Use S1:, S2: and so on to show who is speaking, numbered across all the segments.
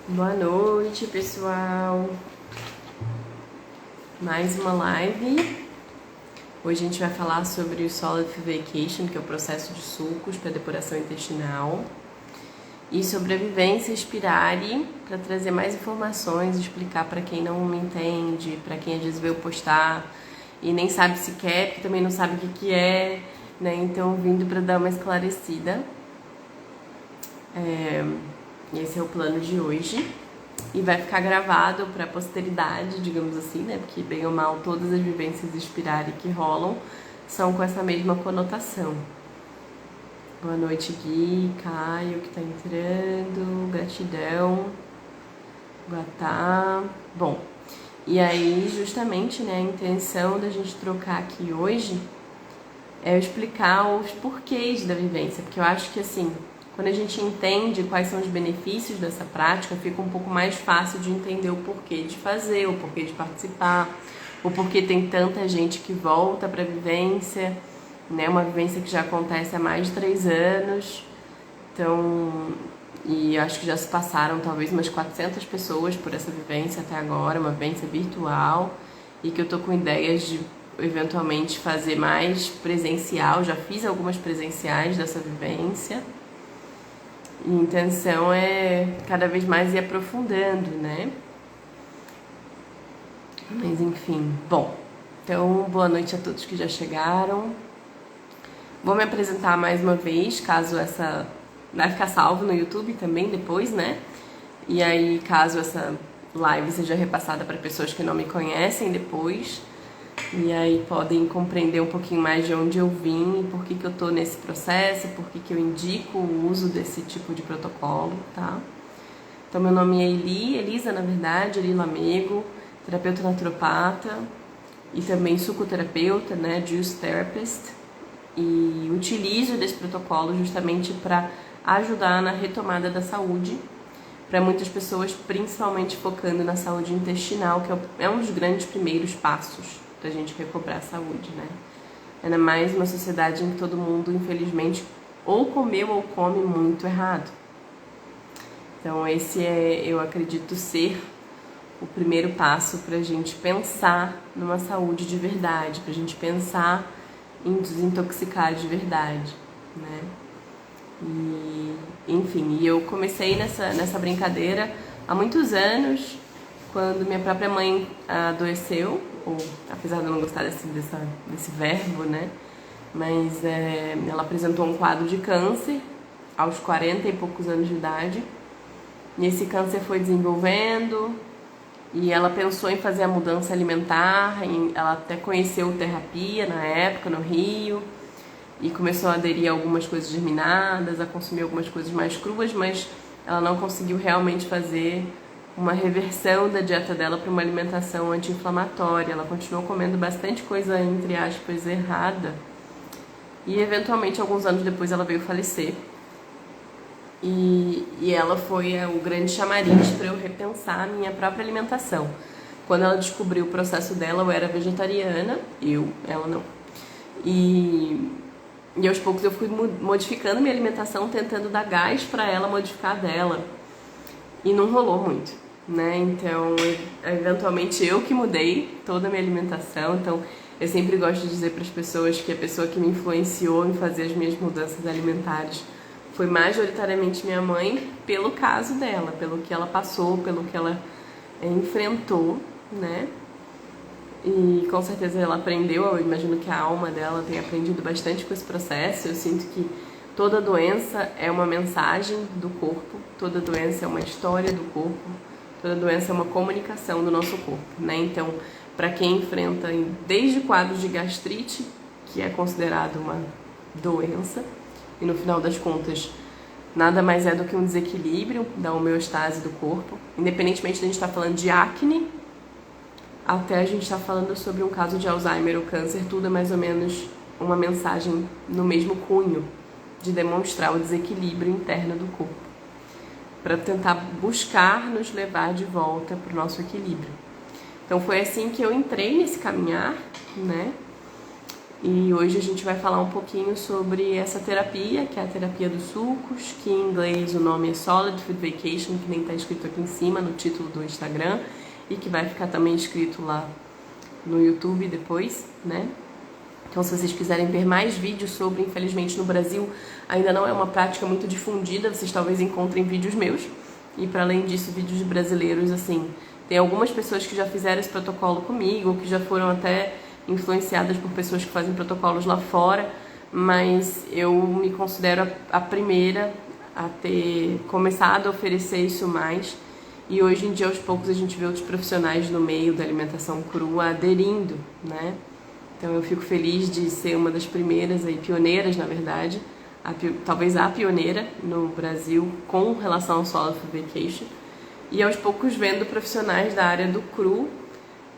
S1: Boa noite, pessoal. Mais uma live. Hoje a gente vai falar sobre o Solidification, que é o processo de sucos para depuração intestinal, e sobre a vivência Spirari, para trazer mais informações, explicar para quem não me entende, para quem às vezes veio postar e nem sabe se quer, porque também não sabe o que é, né? Então, vindo para dar uma esclarecida. Esse é o plano de hoje. E vai ficar gravado para a posteridade, digamos assim, né? Porque, bem ou mal, todas as vivências Spirari que rolam são com essa mesma conotação. Boa noite, Gui, Caio, que tá entrando, gratidão, Guatá. Bom, e aí, justamente, né, a intenção da gente trocar aqui hoje é eu explicar os porquês da vivência, porque eu acho que, assim, quando a gente entende quais são os benefícios dessa prática, fica um pouco mais fácil de entender o porquê de fazer, o porquê de participar, o porquê tem tanta gente que volta para a vivência, né? Uma vivência que já acontece há mais de 3 anos. Então, e acho que já se passaram talvez umas 400 pessoas por essa vivência até agora, uma vivência virtual, e que eu tô com ideias de eventualmente fazer mais presencial. Já fiz algumas presenciais dessa vivência. E a intenção é cada vez mais ir aprofundando, né? Mas enfim, bom. Então, boa noite a todos que já chegaram. Vou me apresentar mais uma vez, caso essa... Vai ficar salvo no YouTube também depois, né? E aí, caso essa live seja repassada para pessoas que não me conhecem depois, e aí podem compreender um pouquinho mais de onde eu vim e por que eu tô nesse processo, por que eu indico o uso desse tipo de protocolo, tá? Então, meu nome é Elisa, na verdade, Eli Lamego, terapeuta naturopata e também sucoterapeuta, né, juice therapist, e utilizo desse protocolo justamente para ajudar na retomada da saúde para muitas pessoas, principalmente focando na saúde intestinal, que é um dos grandes primeiros passos pra gente recobrar a saúde, né? Ainda mais uma sociedade em que todo mundo, infelizmente, ou comeu ou come muito errado. Então esse é, eu acredito, ser o primeiro passo pra gente pensar numa saúde de verdade, pra gente pensar em desintoxicar de verdade, né? E, enfim, eu comecei nessa brincadeira há muitos anos, quando minha própria mãe adoeceu, ou apesar de eu não gostar desse verbo, né? Mas ela apresentou um quadro de câncer aos 40 e poucos anos de idade. E esse câncer foi desenvolvendo e ela pensou em fazer a mudança alimentar. Ela até conheceu terapia na época, no Rio, e começou a aderir a algumas coisas germinadas, a consumir algumas coisas mais cruas, mas ela não conseguiu realmente fazer uma reversão da dieta dela para uma alimentação anti-inflamatória. Ela continuou comendo bastante coisa, entre aspas, errada. E eventualmente, alguns anos depois, ela veio falecer. E ela foi o grande chamariz para eu repensar a minha própria alimentação. Quando ela descobriu o processo dela, eu era vegetariana, ela não. E aos poucos eu fui modificando minha alimentação, tentando dar gás para ela modificar a dela. E não rolou muito, né? Então, eventualmente eu que mudei toda a minha alimentação. Então, eu sempre gosto de dizer para as pessoas que a pessoa que me influenciou em fazer as minhas mudanças alimentares foi majoritariamente minha mãe, pelo caso dela, pelo que ela passou, pelo que ela enfrentou, né? E com certeza ela aprendeu, eu imagino que a alma dela tenha aprendido bastante com esse processo. Eu sinto que toda doença é uma mensagem do corpo, toda doença é uma história do corpo, toda doença é uma comunicação do nosso corpo, né? Então, para quem enfrenta desde quadros de gastrite, que é considerado uma doença, e no final das contas nada mais é do que um desequilíbrio da homeostase do corpo, independentemente de a gente estar falando de acne, até a gente estar falando sobre um caso de Alzheimer ou câncer, tudo é mais ou menos uma mensagem no mesmo cunho, de demonstrar o desequilíbrio interno do corpo, para tentar buscar nos levar de volta para o nosso equilíbrio. Então foi assim que eu entrei nesse caminhar, né? E hoje a gente vai falar um pouquinho sobre essa terapia, que é a terapia dos sucos, que em inglês o nome é Solid Food Vacation, que nem está escrito aqui em cima no título do Instagram, e que vai ficar também escrito lá no YouTube depois, né? Então, se vocês quiserem ver mais vídeos sobre, infelizmente no Brasil ainda não é uma prática muito difundida, vocês talvez encontrem vídeos meus. E para além disso, vídeos de brasileiros, assim, tem algumas pessoas que já fizeram esse protocolo comigo, que já foram até influenciadas por pessoas que fazem protocolos lá fora, mas eu me considero a primeira a ter começado a oferecer isso mais. E hoje em dia, aos poucos, a gente vê outros profissionais no meio da alimentação crua aderindo, né? Então eu fico feliz de ser uma das primeiras, aí, pioneiras, na verdade, talvez a pioneira no Brasil com relação ao Solid Food Vacation. E aos poucos vendo profissionais da área do cru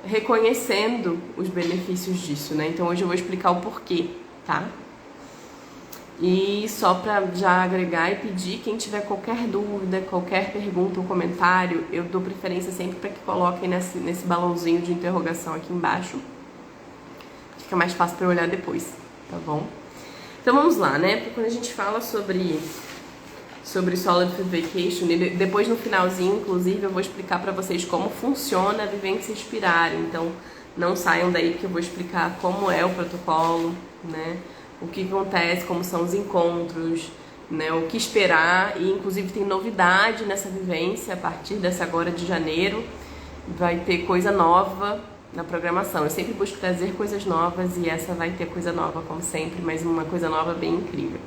S1: reconhecendo os benefícios disso, né? Então hoje eu vou explicar o porquê, tá? E só para já agregar e pedir, quem tiver qualquer dúvida, qualquer pergunta ou comentário, eu dou preferência sempre para que coloquem nesse balãozinho de interrogação aqui embaixo. Fica mais fácil para eu olhar depois, tá bom? Então vamos lá, né? Porque quando a gente fala sobre Solid Food Vacation, e depois no finalzinho, inclusive, eu vou explicar para vocês como funciona a Vivência Inspirar. Então não saiam daí que eu vou explicar como é o protocolo, né? O que acontece, como são os encontros, né? O que esperar, e inclusive tem novidade nessa vivência a partir dessa agora de janeiro. Vai ter coisa nova na programação. Eu sempre busco trazer coisas novas e essa vai ter coisa nova, como sempre, mas uma coisa nova bem incrível.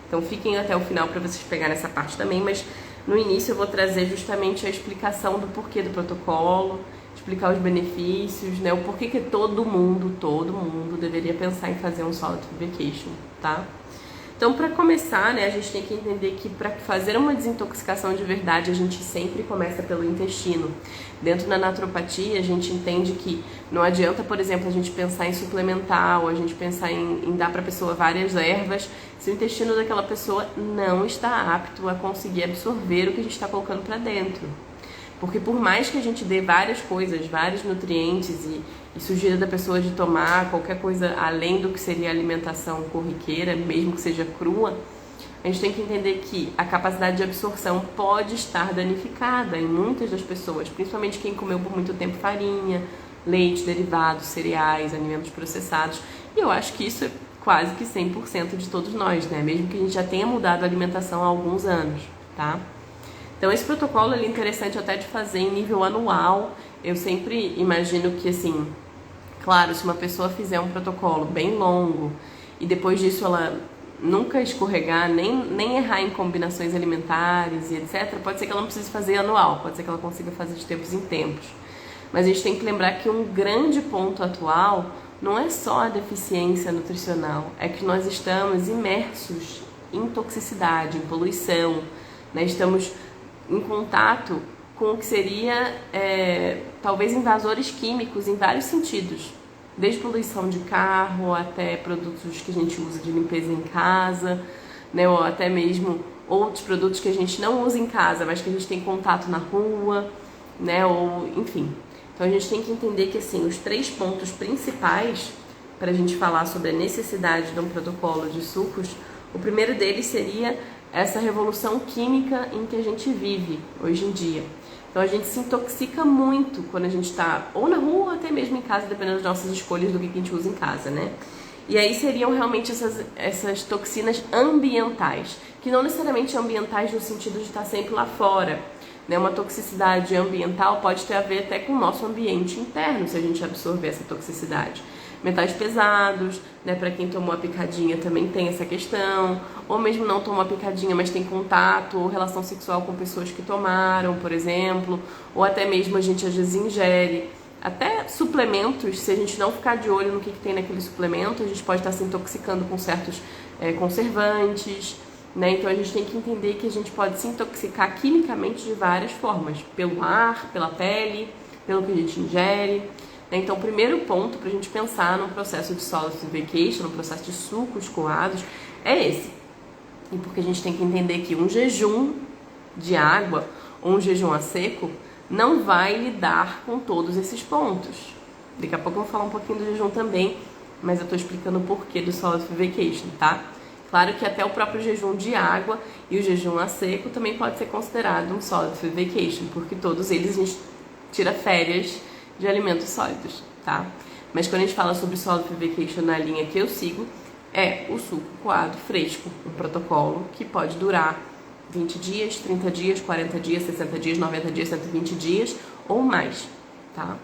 S1: Então fiquem até o final para vocês pegarem essa parte também, mas no início eu vou trazer justamente a explicação do porquê do protocolo, explicar os benefícios, né? O porquê que todo mundo deveria pensar em fazer um Solid Food Vacation, tá? Então, para começar, né, a gente tem que entender que para fazer uma desintoxicação de verdade, a gente sempre começa pelo intestino. Dentro da naturopatia, a gente entende que não adianta, por exemplo, a gente pensar em suplementar ou a gente pensar em dar para a pessoa várias ervas se o intestino daquela pessoa não está apto a conseguir absorver o que a gente está colocando para dentro. Porque por mais que a gente dê várias coisas, vários nutrientes e sugira da pessoa de tomar qualquer coisa além do que seria a alimentação corriqueira, mesmo que seja crua, a gente tem que entender que a capacidade de absorção pode estar danificada em muitas das pessoas, principalmente quem comeu por muito tempo farinha, leite, derivados, cereais, alimentos processados. E eu acho que isso é quase que 100% de todos nós, né? Mesmo que a gente já tenha mudado a alimentação há alguns anos, tá? Então esse protocolo é interessante até de fazer em nível anual. Eu sempre imagino que, assim, claro, se uma pessoa fizer um protocolo bem longo e depois disso ela nunca escorregar, nem errar em combinações alimentares e etc., pode ser que ela não precise fazer anual, pode ser que ela consiga fazer de tempos em tempos. Mas a gente tem que lembrar que um grande ponto atual não é só a deficiência nutricional, é que nós estamos imersos em toxicidade, em poluição, né? Estamos em contato com o que seria talvez invasores químicos em vários sentidos, desde poluição de carro até produtos que a gente usa de limpeza em casa, né, ou até mesmo outros produtos que a gente não usa em casa, mas que a gente tem contato na rua, né, ou enfim. Então a gente tem que entender que, assim, os 3 pontos principais para a gente falar sobre a necessidade de um protocolo de sucos, o primeiro deles seria essa revolução química em que a gente vive hoje em dia. Então a gente se intoxica muito quando a gente está ou na rua ou até mesmo em casa, dependendo das nossas escolhas do que a gente usa em casa, né? E aí seriam realmente essas toxinas ambientais, que não necessariamente ambientais no sentido de estar sempre lá fora, né? Uma toxicidade ambiental pode ter a ver até com o nosso ambiente interno, se a gente absorver essa toxicidade. Metais pesados, né? Para quem tomou a picadinha também tem essa questão, ou mesmo não tomou a picadinha, mas tem contato ou relação sexual com pessoas que tomaram, por exemplo, ou até mesmo a gente às vezes ingere até suplementos. Se a gente não ficar de olho no que tem naquele suplemento, a gente pode estar se intoxicando com certos conservantes, né? Então a gente tem que entender que a gente pode se intoxicar quimicamente de várias formas, pelo ar, pela pele, pelo que a gente ingere. Então, o primeiro ponto para a gente pensar no processo de Solid Food Vacation, no processo de sucos coados, é esse. E porque a gente tem que entender que um jejum de água ou um jejum a seco não vai lidar com todos esses pontos. Daqui a pouco eu vou falar um pouquinho do jejum também, mas eu tô explicando o porquê do Solid Food Vacation, tá? Claro que até o próprio jejum de água e o jejum a seco também pode ser considerado um Solid Food Vacation, porque todos eles a gente tira férias de alimentos sólidos, tá? Mas quando a gente fala sobre Solid Food Vacation na linha que eu sigo, é o suco coado fresco, um protocolo que pode durar 20 dias, 30 dias, 40 dias, 60 dias, 90 dias, 120 dias ou mais, tá?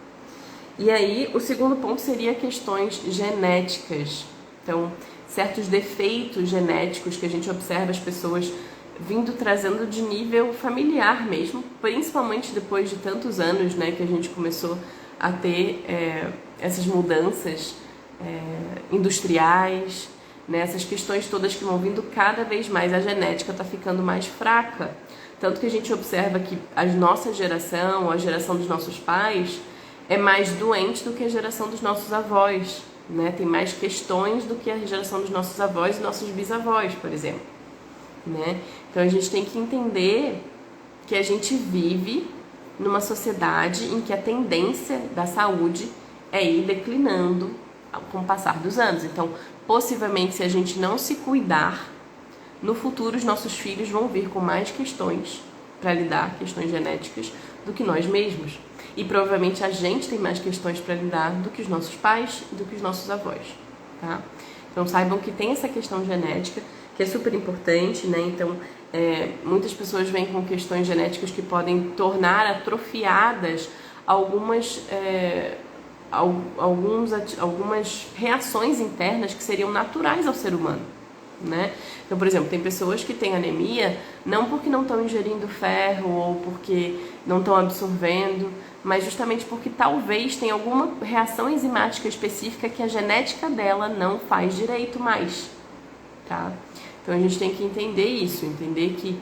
S1: E aí, o segundo ponto seria questões genéticas. Então, certos defeitos genéticos que a gente observa as pessoas vindo trazendo de nível familiar mesmo, principalmente depois de tantos anos, né, que a gente começou a ter essas mudanças industriais, né, essas questões todas que vão vindo cada vez mais, a genética está ficando mais fraca. Tanto que a gente observa que a nossa geração, a geração dos nossos pais, é mais doente do que a geração dos nossos avós, né? Tem mais questões do que a geração dos nossos avós e nossos bisavós, por exemplo, né? Então a gente tem que entender que a gente vive numa sociedade em que a tendência da saúde é ir declinando com o passar dos anos. Então, possivelmente, se a gente não se cuidar, no futuro os nossos filhos vão vir com mais questões para lidar, questões genéticas, do que nós mesmos. E provavelmente a gente tem mais questões para lidar do que os nossos pais e do que os nossos avós, tá? Então saibam que tem essa questão genética, que é super importante, né? Então, muitas pessoas vêm com questões genéticas que podem tornar atrofiadas algumas reações internas que seriam naturais ao ser humano, né? Então, por exemplo, tem pessoas que têm anemia não porque não estão ingerindo ferro ou porque não estão absorvendo, mas justamente porque talvez tenha alguma reação enzimática específica que a genética dela não faz direito mais, tá? Então a gente tem que entender isso, entender que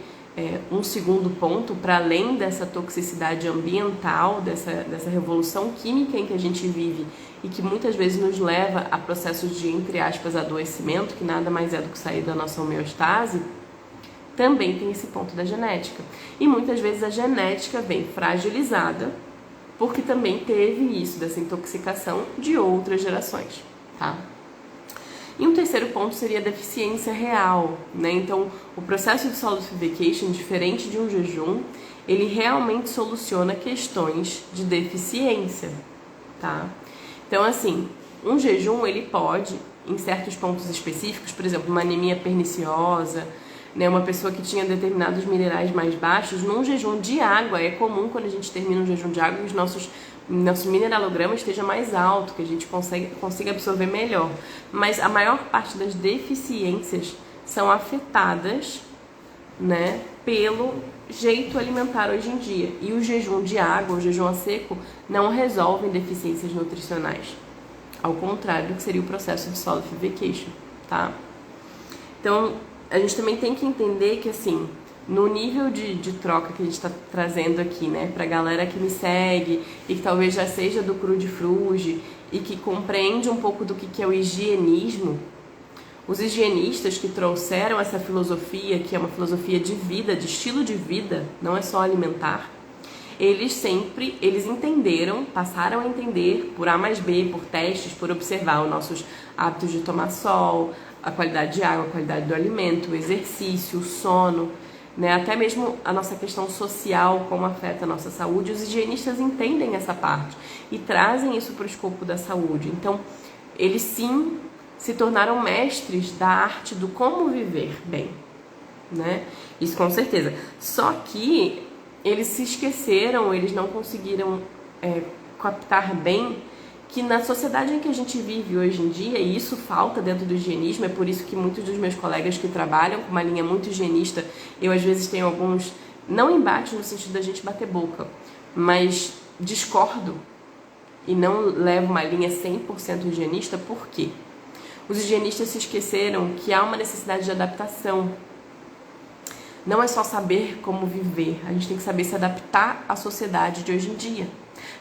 S1: um segundo ponto, para além dessa toxicidade ambiental, dessa revolução química em que a gente vive e que muitas vezes nos leva a processos de, entre aspas, adoecimento, que nada mais é do que sair da nossa homeostase, também tem esse ponto da genética. E muitas vezes a genética vem fragilizada, porque também teve isso, dessa intoxicação de outras gerações, tá? E um terceiro ponto seria a deficiência real, né? Então, o processo de Solid Food Vacation, diferente de um jejum, ele realmente soluciona questões de deficiência, tá? Então, assim, um jejum, ele pode, em certos pontos específicos, por exemplo, uma anemia perniciosa, né, uma pessoa que tinha determinados minerais mais baixos, num jejum de água, é comum quando a gente termina um jejum de água que os nosso mineralograma esteja mais alto, que a gente consiga absorver melhor. Mas a maior parte das deficiências são afetadas, né, pelo jeito alimentar hoje em dia. E o jejum de água, o jejum a seco, não resolvem deficiências nutricionais. Ao contrário do que seria o processo de Solid Food Vacation, tá? Então, a gente também tem que entender que, assim, no nível de troca que a gente está trazendo aqui, né, pra galera que me segue e que talvez já seja do Cru de Fruge e que compreende um pouco do que é o higienismo, os higienistas que trouxeram essa filosofia, que é uma filosofia de vida, de estilo de vida, não é só alimentar, eles entenderam, passaram a entender por A mais B, por testes, por observar os nossos hábitos de tomar sol, a qualidade de água, a qualidade do alimento, o exercício, o sono, né? Até mesmo a nossa questão social, como afeta a nossa saúde. Os higienistas entendem essa parte e trazem isso para o escopo da saúde. Então, eles sim se tornaram mestres da arte do como viver bem, né? Isso com certeza. Só que eles se esqueceram, eles não conseguiram captar bem que na sociedade em que a gente vive hoje em dia, e isso falta dentro do higienismo, é por isso que muitos dos meus colegas que trabalham com uma linha muito higienista, eu às vezes tenho alguns, não embates no sentido da gente bater boca, mas discordo e não levo uma linha 100% higienista. Por quê? Os higienistas se esqueceram que há uma necessidade de adaptação. Não é só saber como viver, a gente tem que saber se adaptar à sociedade de hoje em dia.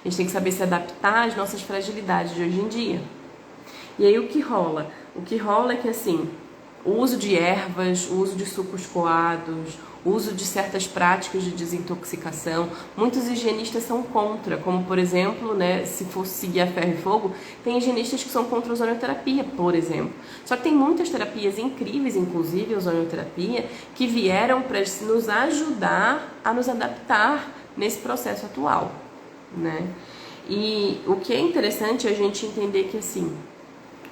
S1: A gente tem que saber se adaptar às nossas fragilidades de hoje em dia. E aí o que rola? O que rola é que, assim, o uso de ervas, o uso de sucos coados, o uso de certas práticas de desintoxicação. Muitos higienistas são contra, como por exemplo, né, se for seguir a ferro e fogo, tem higienistas que são contra a ozonioterapia, por exemplo. Só que tem muitas terapias incríveis, inclusive a ozonioterapia, que vieram para nos ajudar a nos adaptar nesse processo atual, né? E o que é interessante é a gente entender que assim,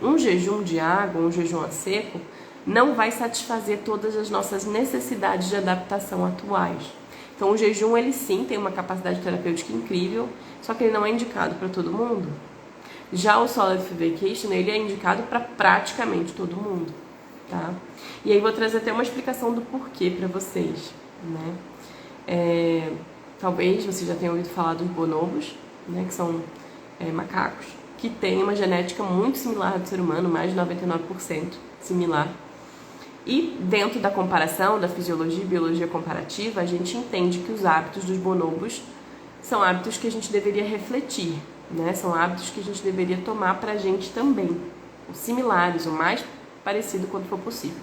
S1: um jejum de água, um jejum a seco, não vai satisfazer todas as nossas necessidades de adaptação atuais. Então o jejum, ele sim tem uma capacidade terapêutica incrível, só que ele não é indicado para todo mundo. Já o Solid Vacation, ele é indicado para praticamente todo mundo, tá? E aí vou trazer até uma explicação do porquê para vocês, né? Talvez você já tenha ouvido falar dos bonobos, né, que são macacos, que têm uma genética muito similar ao do ser humano, mais de 99% similar. E dentro da comparação, da fisiologia e biologia comparativa, a gente entende que os hábitos dos bonobos são hábitos que a gente deveria refletir, né? São hábitos que a gente deveria tomar pra gente também, os similares, o mais parecido quanto for possível.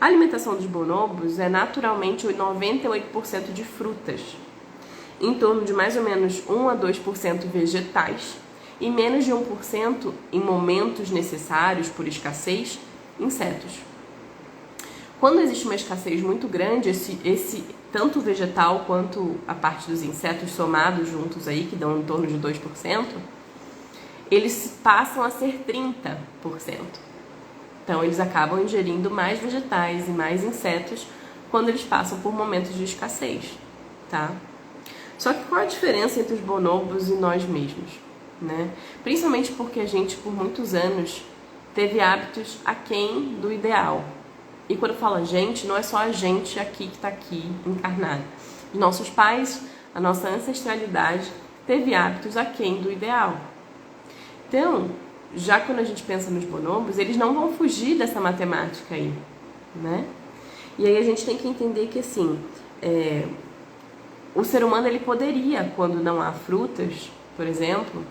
S1: A alimentação dos bonobos é naturalmente 98% de frutas, em torno de mais ou menos 1 a 2% vegetais e menos de 1% em momentos necessários por escassez, insetos. Quando existe uma escassez muito grande, esse tanto o vegetal quanto a parte dos insetos somados juntos aí, que dão em torno de 2%, eles passam a ser 30%. Então eles acabam ingerindo mais vegetais e mais insetos quando eles passam por momentos de escassez, tá? Só que qual a diferença entre os bonobos e nós mesmos, né? Principalmente porque a gente, por muitos anos, teve hábitos aquém do ideal. E quando fala gente, não é só a gente aqui que está aqui encarnado. Os nossos pais, a nossa ancestralidade, teve hábitos aquém do ideal. Então, já quando a gente pensa nos bonobos, eles não vão fugir dessa matemática aí, né? E aí a gente tem que entender que, assim, o ser humano, ele poderia, quando não há frutas, por exemplo,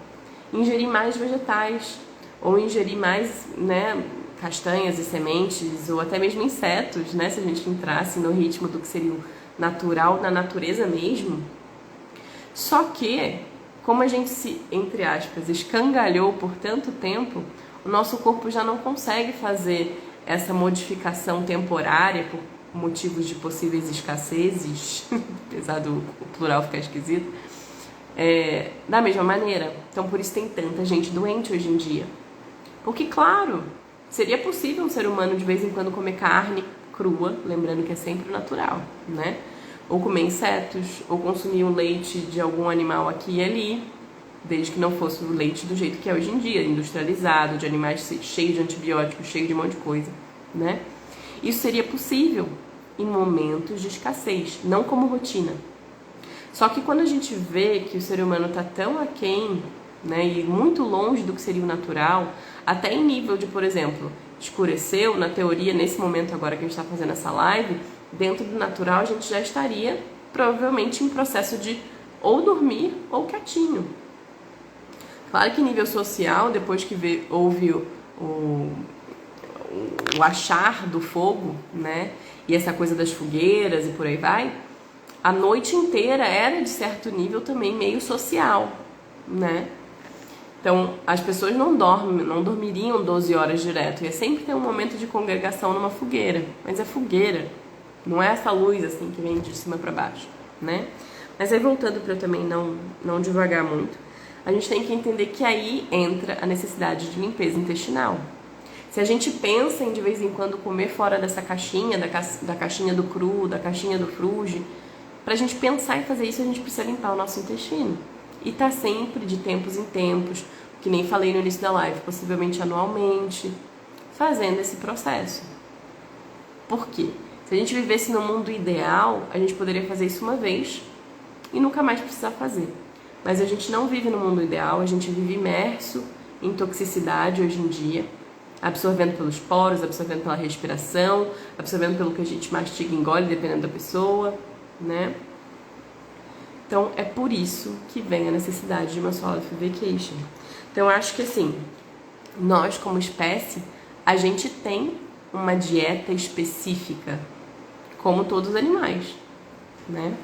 S1: ingerir mais vegetais, ou ingerir mais, né, castanhas e sementes, ou até mesmo insetos, né, se a gente entrasse no ritmo do que seria o natural na natureza mesmo. Só que, como a gente se, entre aspas, escangalhou por tanto tempo, o nosso corpo já não consegue fazer essa modificação temporária por motivos de possíveis escassezes, apesar do plural ficar esquisito, da mesma maneira. Então, por isso tem tanta gente doente hoje em dia. Porque, claro, seria possível um ser humano de vez em quando comer carne crua, lembrando que é sempre natural, né? Ou comer insetos, ou consumir o leite de algum animal aqui e ali, desde que não fosse o leite do jeito que é hoje em dia, industrializado, de animais cheios de antibióticos, cheio de um monte de coisa, né? Isso seria possível em momentos de escassez, não como rotina. Só que quando a gente vê que o ser humano está tão aquém, né, e muito longe do que seria o natural, até em nível de, por exemplo, escureceu, na teoria, nesse momento agora que a gente está fazendo essa live, dentro do natural a gente já estaria provavelmente em processo de ou dormir ou quietinho. Claro que em nível social, depois que houve o achar do fogo, né, e essa coisa das fogueiras e por aí vai, a noite inteira era de certo nível também meio social, né? Então, as pessoas não dormiriam 12 horas direto. Ia sempre ter um momento de congregação numa fogueira. Mas é fogueira, não é essa luz assim que vem de cima para baixo, né? Mas aí voltando para eu também não devagar muito, a gente tem que entender que aí entra a necessidade de limpeza intestinal. Se a gente pensa em de vez em quando comer fora dessa caixinha, da caixinha do cru, da caixinha do fruge, pra gente pensar em fazer isso, a gente precisa limpar o nosso intestino. E tá sempre de tempos em tempos, que nem falei no início da live, possivelmente anualmente, fazendo esse processo. Por quê? Se a gente vivesse no mundo ideal, a gente poderia fazer isso uma vez e nunca mais precisar fazer. Mas a gente não vive no mundo ideal, a gente vive imerso em toxicidade hoje em dia, absorvendo pelos poros, absorvendo pela respiração, absorvendo pelo que a gente mastiga e engole, dependendo da pessoa, né? Então, é por isso que vem a necessidade de uma Solid Vacation. Então, eu acho que, assim, nós, como espécie, a gente tem uma dieta específica, como todos os animais, né?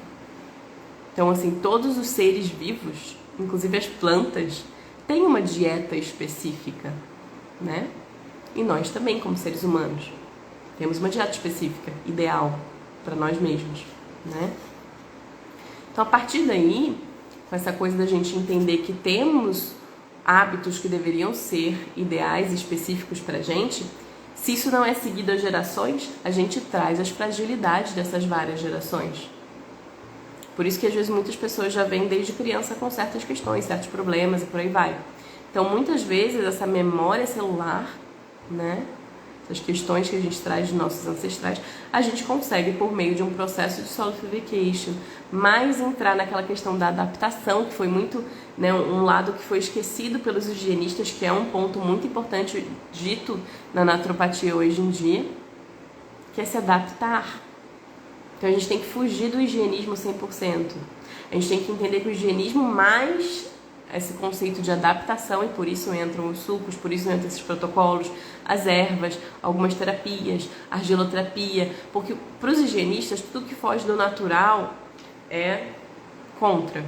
S1: Então, assim, todos os seres vivos, inclusive as plantas, têm uma dieta específica, né? E nós também, como seres humanos, temos uma dieta específica, ideal, para nós mesmos, né? Então, a partir daí, com essa coisa da gente entender que temos hábitos que deveriam ser ideais e específicos pra gente, se isso não é seguido às gerações, a gente traz as fragilidades dessas várias gerações. Por isso que às vezes muitas pessoas já vêm desde criança com certas questões, certos problemas e por aí vai. Então muitas vezes essa memória celular, né, essas questões que a gente traz de nossos ancestrais, a gente consegue por meio de um processo de solidification, mais entrar naquela questão da adaptação, que foi muito, né, um lado que foi esquecido pelos higienistas, que é um ponto muito importante dito na naturopatia hoje em dia, que é se adaptar. Então a gente tem que fugir do higienismo 100%. A gente tem que entender que o higienismo mais esse conceito de adaptação, e por isso entram os sucos, por isso entram esses protocolos, as ervas, algumas terapias, argiloterapia, porque para os higienistas tudo que foge do natural é contra.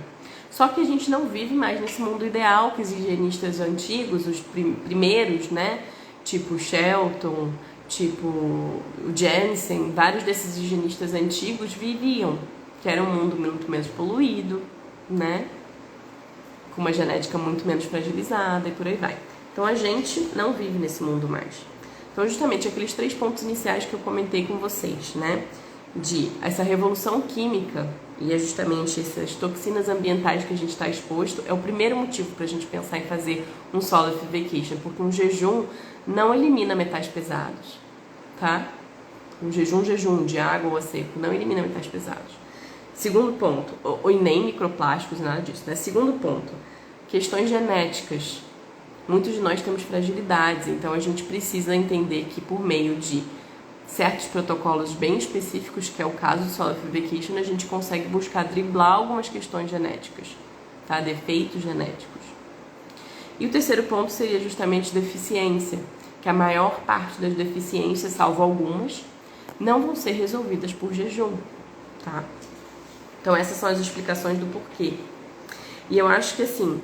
S1: Só que a gente não vive mais nesse mundo ideal que os higienistas antigos, os primeiros, né, tipo Shelton, tipo o Jensen, vários desses higienistas antigos viviam, que era um mundo muito menos poluído, né, com uma genética muito menos fragilizada e por aí vai. Então a gente não vive nesse mundo mais. Então justamente aqueles 3 pontos iniciais que eu comentei com vocês, né, de essa revolução química e é justamente essas toxinas ambientais que a gente está exposto, é o primeiro motivo para a gente pensar em fazer um solid vacation, porque um jejum não elimina metais pesados, tá? Um jejum de água ou a seco não elimina metais pesados. Segundo ponto, e nem microplásticos, nada disso, né? Segundo ponto, questões genéticas. Muitos de nós temos fragilidades, então a gente precisa entender que por meio de certos protocolos bem específicos, que é o caso do Solid Vacation, a gente consegue buscar driblar algumas questões genéticas, tá? Defeitos genéticos. E o terceiro ponto seria justamente deficiência, que a maior parte das deficiências, salvo algumas, não vão ser resolvidas por jejum, tá? Então essas são as explicações do porquê. E eu acho que assim,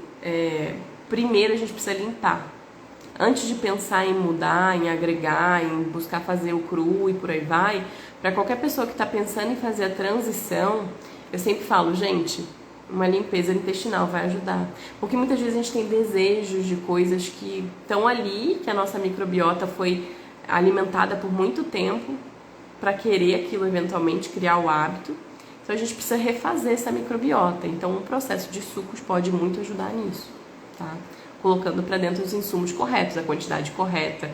S1: primeiro a gente precisa limpar. Antes de pensar em mudar, em agregar, em buscar fazer o cru e por aí vai, para qualquer pessoa que está pensando em fazer a transição, eu sempre falo, gente, uma limpeza intestinal vai ajudar. Porque muitas vezes a gente tem desejos de coisas que estão ali, que a nossa microbiota foi alimentada por muito tempo para querer aquilo eventualmente, criar o hábito. Então a gente precisa refazer essa microbiota. Então um processo de sucos pode muito ajudar nisso, tá? Colocando para dentro os insumos corretos, a quantidade correta,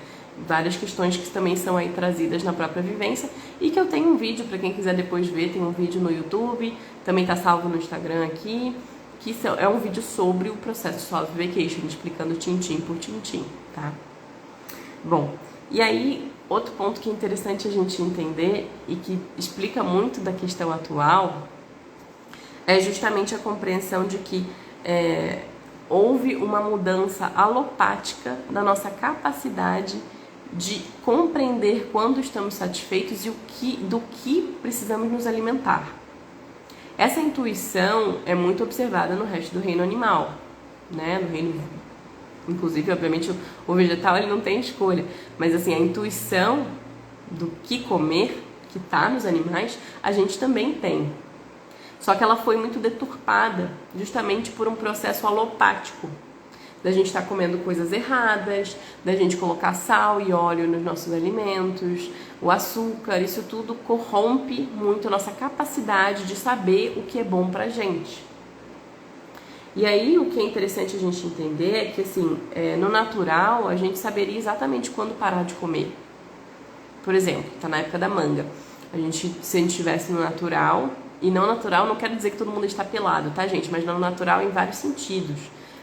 S1: várias questões que também são aí trazidas na própria vivência e que eu tenho um vídeo para quem quiser depois ver, tem um vídeo no YouTube, também tá salvo no Instagram aqui, que é um vídeo sobre o processo Solid Vacation, explicando tintim por tintim, tá? Bom, e aí outro ponto que é interessante a gente entender e que explica muito da questão atual é justamente a compreensão de que houve uma mudança alopática da nossa capacidade de compreender quando estamos satisfeitos e do que precisamos nos alimentar. Essa intuição é muito observada no resto do reino animal, né? No reino, inclusive, obviamente, o vegetal ele não tem escolha, mas assim, a intuição do que comer, que está nos animais, a gente também tem. Só que ela foi muito deturpada justamente por um processo alopático. Da gente estar comendo coisas erradas, da gente colocar sal e óleo nos nossos alimentos, o açúcar, isso tudo corrompe muito a nossa capacidade de saber o que é bom pra gente. E aí o que é interessante a gente entender é que assim, no natural a gente saberia exatamente quando parar de comer. Por exemplo, tá na época da manga. Se a gente estivesse no natural, e não natural não quero dizer que todo mundo está pelado, tá, gente? Mas não natural em vários sentidos.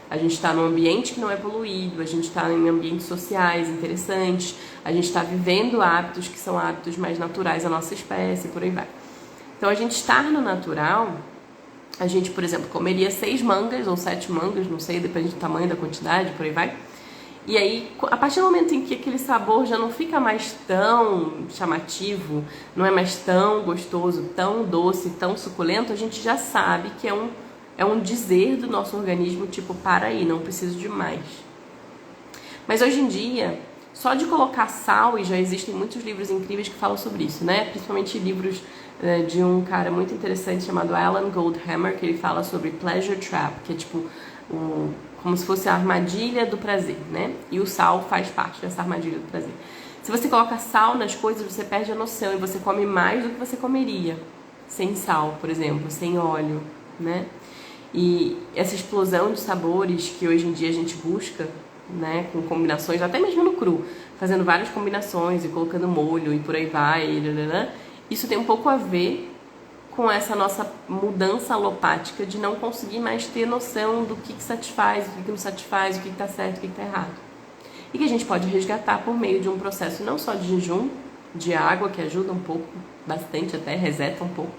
S1: A gente está num ambiente que não é poluído, a gente está em ambientes sociais interessantes, a gente está vivendo hábitos que são hábitos mais naturais da nossa espécie, por aí vai. Então, a gente estar no natural, a gente, por exemplo, comeria 6 mangas ou 7 mangas, não sei, depende do tamanho, da quantidade, por aí vai. E aí, a partir do momento em que aquele sabor já não fica mais tão chamativo, não é mais tão gostoso, tão doce, tão suculento, a gente já sabe que é um dizer do nosso organismo, tipo, para aí, não preciso de mais. Mas hoje em dia, só de colocar sal, e já existem muitos livros incríveis que falam sobre isso, né? Principalmente livros de um cara muito interessante chamado Alan Goldhammer, que ele fala sobre pleasure trap, que é tipo como se fosse a armadilha do prazer, né? E o sal faz parte dessa armadilha do prazer. Se você coloca sal nas coisas, você perde a noção e você come mais do que você comeria sem sal, por exemplo, sem óleo, né? E essa explosão de sabores que hoje em dia a gente busca, né, com combinações, até mesmo no cru, fazendo várias combinações e colocando molho e por aí vai, isso tem um pouco a ver com essa nossa mudança alopática de não conseguir mais ter noção do que satisfaz, o que não satisfaz, o que está certo, o que está errado. E que a gente pode resgatar por meio de um processo não só de jejum, de água, que ajuda um pouco, bastante até, reseta um pouco,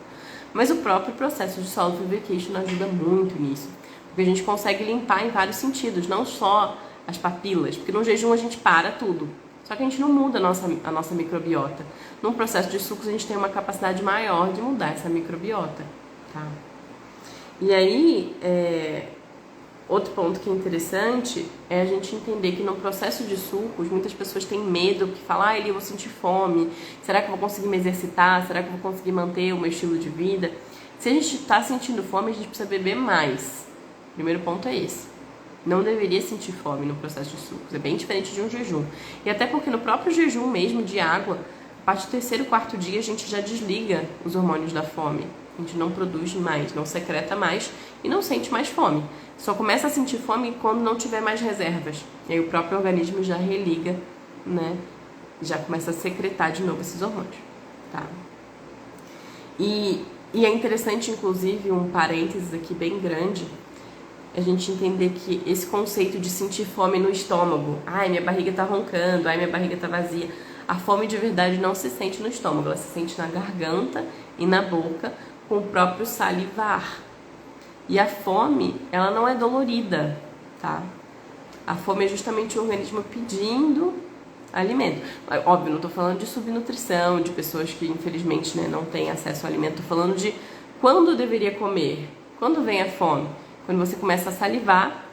S1: mas o próprio processo de salt lubrication ajuda muito nisso. Porque a gente consegue limpar em vários sentidos, não só as papilas, porque no jejum a gente para tudo. Só que a gente não muda a nossa microbiota. Num processo de sucos a gente tem uma capacidade maior de mudar essa microbiota, tá? E aí, outro ponto que é interessante é a gente entender que no processo de sucos, muitas pessoas têm medo, que falam, eu vou sentir fome, será que eu vou conseguir me exercitar, será que eu vou conseguir manter o meu estilo de vida? Se a gente está sentindo fome, a gente precisa beber mais. O primeiro ponto é esse. Não deveria sentir fome no processo de sucos, é bem diferente de um jejum. E até porque no próprio jejum mesmo de água, a partir do terceiro, quarto dia a gente já desliga os hormônios da fome. A gente não produz mais, não secreta mais e não sente mais fome. Só começa a sentir fome quando não tiver mais reservas. E aí o próprio organismo já religa, né? Já começa a secretar de novo esses hormônios, tá? E é interessante, inclusive, um parênteses aqui bem grande, a gente entender que esse conceito de sentir fome no estômago, minha barriga tá roncando, minha barriga tá vazia, a fome de verdade não se sente no estômago, ela se sente na garganta e na boca com o próprio salivar. E a fome, ela não é dolorida, tá? A fome é justamente o organismo pedindo alimento. Óbvio, não tô falando de subnutrição, de pessoas que infelizmente, né, não têm acesso ao alimento, tô falando de quando deveria comer, quando vem a fome. Quando você começa a salivar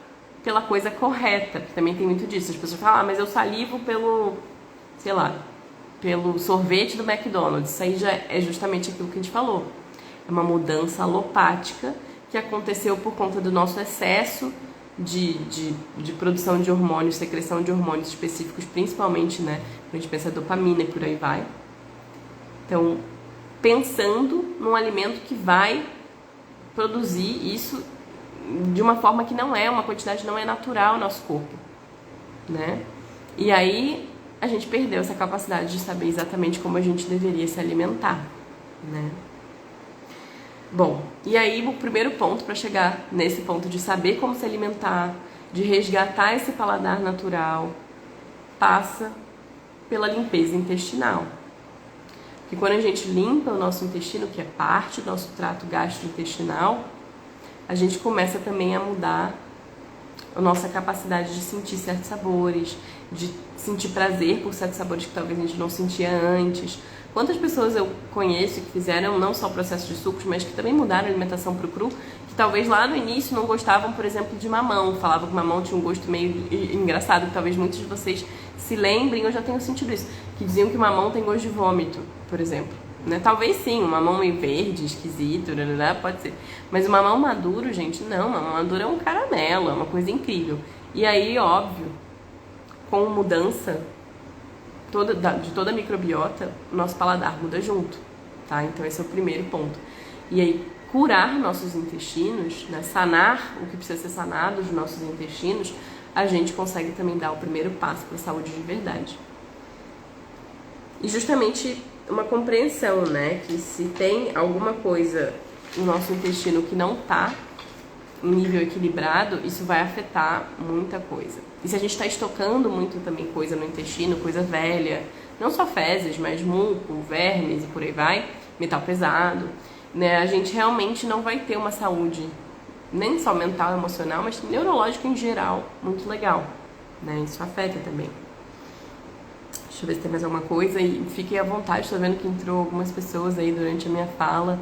S1: pela coisa correta, que também tem muito disso. As pessoas falam, mas eu salivo pelo sorvete do McDonald's. Isso aí já é justamente aquilo que a gente falou. É uma mudança alopática que aconteceu por conta do nosso excesso de produção de hormônios, secreção de hormônios específicos, principalmente, né, quando a gente pensa em dopamina e por aí vai. Então, pensando num alimento que vai produzir isso de uma forma que não é, uma quantidade não é natural ao nosso corpo, né? E aí a gente perdeu essa capacidade de saber exatamente como a gente deveria se alimentar, né? Bom, e aí o primeiro ponto para chegar nesse ponto de saber como se alimentar, de resgatar esse paladar natural, passa pela limpeza intestinal. Porque quando a gente limpa o nosso intestino, que é parte do nosso trato gastrointestinal, a gente começa também a mudar a nossa capacidade de sentir certos sabores, de sentir prazer por certos sabores que talvez a gente não sentia antes. Quantas pessoas eu conheço que fizeram não só o processo de sucos, mas que também mudaram a alimentação para o cru, que talvez lá no início não gostavam, por exemplo, de mamão. Falavam que mamão tinha um gosto meio engraçado, que talvez muitos de vocês se lembrem, eu já tenho sentido isso, que diziam que mamão tem gosto de vômito, por exemplo. Né? Talvez sim, um mamão meio verde, esquisito, pode ser. Mas o mamão maduro, gente, não, o mamão maduro é um caramelo, é uma coisa incrível. E aí, óbvio, com mudança de toda a microbiota, o nosso paladar muda junto, tá? Então esse é o primeiro ponto. E aí, curar nossos intestinos, né? Sanar o que precisa ser sanado dos nossos intestinos, a gente consegue também dar o primeiro passo para a saúde de verdade. E justamente uma compreensão, né, que se tem alguma coisa no nosso intestino que não está em nível equilibrado, isso vai afetar muita coisa. E se a gente está estocando muito também coisa no intestino, coisa velha, não só fezes, mas muco, vermes e por aí vai, metal pesado, né, a gente realmente não vai ter uma saúde, nem só mental, emocional, mas neurológica em geral, muito legal, né? Isso afeta também. Deixa eu ver se tem mais alguma coisa e fiquem à vontade, estou vendo que entrou algumas pessoas aí durante a minha fala.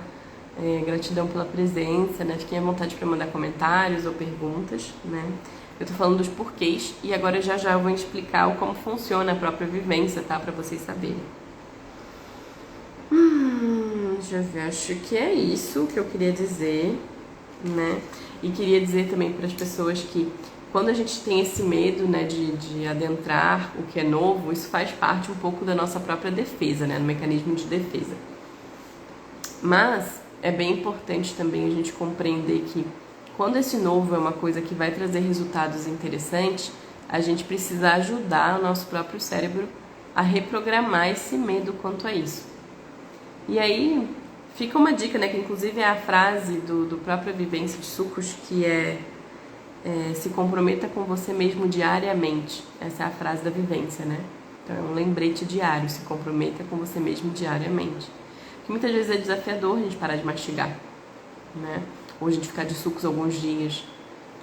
S1: Gratidão pela presença, né? Fiquem à vontade para mandar comentários ou perguntas, né? Eu tô falando dos porquês e agora já eu vou explicar como funciona a própria vivência, tá? Para vocês saberem. Deixa eu ver, acho que é isso que eu queria dizer, né? E queria dizer também para as pessoas que quando a gente tem esse medo, né, de adentrar o que é novo, isso faz parte um pouco da nossa própria defesa, né, no mecanismo de defesa. Mas é bem importante também a gente compreender que quando esse novo é uma coisa que vai trazer resultados interessantes, a gente precisa ajudar o nosso próprio cérebro a reprogramar esse medo quanto a isso. E aí fica uma dica, né, que inclusive é a frase do próprio Vivência de Sucos, que se comprometa com você mesmo diariamente. Essa é a frase da vivência, né? Então é um lembrete diário, se comprometa com você mesmo diariamente. Que muitas vezes é desafiador a gente parar de mastigar, né? Ou a gente ficar de sucos alguns dias.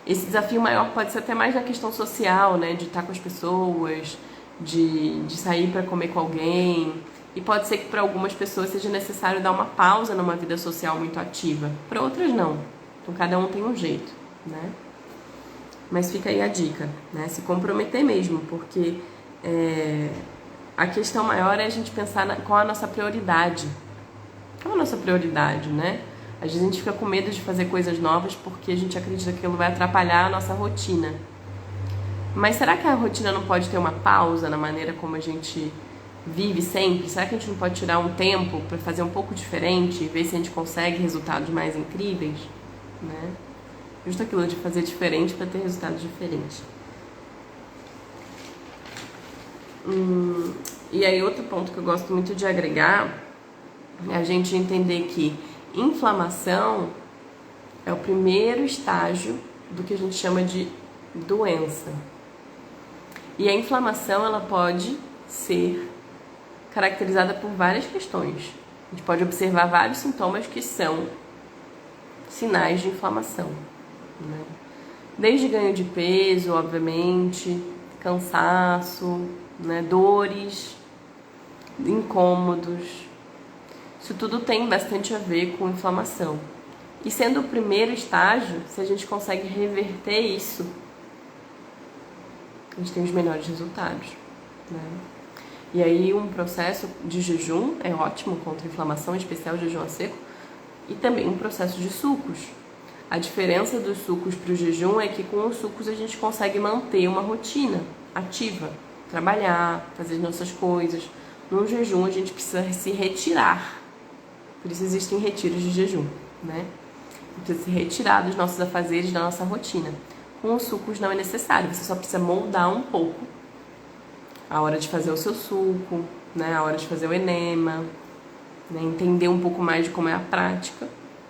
S1: Esse desafio maior pode ser até mais na questão social, né? De estar com as pessoas, de sair para comer com alguém. E pode ser que para algumas pessoas seja necessário dar uma pausa numa vida social muito ativa. Para outras não. Então cada um tem um jeito, né? Mas fica aí a dica, né? Se comprometer mesmo, porque a questão maior é a gente pensar qual a nossa prioridade. Qual a nossa prioridade, né? Às vezes a gente fica com medo de fazer coisas novas porque a gente acredita que aquilo vai atrapalhar a nossa rotina. Mas será que a rotina não pode ter uma pausa na maneira como a gente vive sempre? Será que a gente não pode tirar um tempo para fazer um pouco diferente e ver se a gente consegue resultados mais incríveis, né? Justo aquilo de fazer diferente para ter resultados diferentes. E aí outro ponto que eu gosto muito de agregar é a gente entender que inflamação é o primeiro estágio do que a gente chama de doença. E a inflamação ela pode ser caracterizada por várias questões. A gente pode observar vários sintomas que são sinais de inflamação, né? Desde ganho de peso, obviamente, cansaço, né? Dores, incômodos. Isso tudo tem bastante a ver com inflamação. E sendo o primeiro estágio, se a gente consegue reverter isso, a gente tem os melhores resultados, né? E aí um processo de jejum é ótimo contra a inflamação, em especial o jejum a seco, e também um processo de sucos. A diferença dos sucos para o jejum é que com os sucos a gente consegue manter uma rotina ativa, trabalhar, fazer as nossas coisas. No jejum a gente precisa se retirar. Por isso existem retiros de jejum, né? Precisa se retirar dos nossos afazeres, da nossa rotina. Com os sucos não é necessário, você só precisa moldar um pouco a hora de fazer o seu suco, né? A hora de fazer o enema, né? Entender um pouco mais de como é a prática.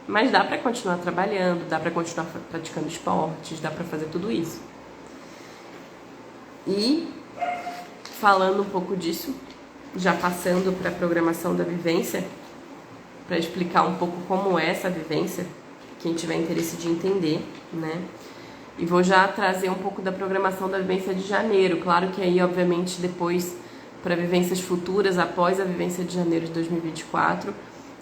S1: Mas dá para continuar trabalhando, dá para continuar praticando esportes, dá para fazer tudo isso. E falando um pouco disso, já passando para a programação da vivência, para explicar um pouco como é essa vivência, quem tiver interesse de entender, né? E vou já trazer um pouco da programação da vivência de janeiro. Claro que aí, obviamente, depois, para vivências futuras, após a vivência de janeiro de 2024,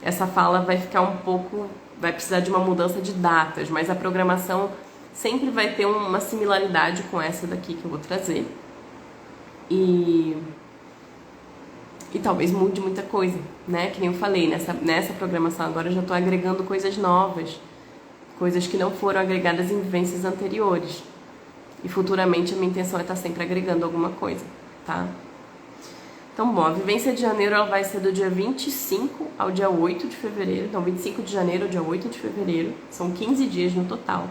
S1: essa fala vai ficar um pouco... vai precisar de uma mudança de datas, mas a programação sempre vai ter uma similaridade com essa daqui que eu vou trazer. E talvez mude muita coisa, né? Que nem eu falei, nessa programação agora eu já estou agregando coisas novas, coisas que não foram agregadas em vivências anteriores. E futuramente a minha intenção é estar sempre agregando alguma coisa, tá? Então, bom, a vivência de janeiro ela vai ser do dia 25 ao dia 8 de fevereiro. Então, 25 de janeiro ao dia 8 de fevereiro. São 15 dias no total.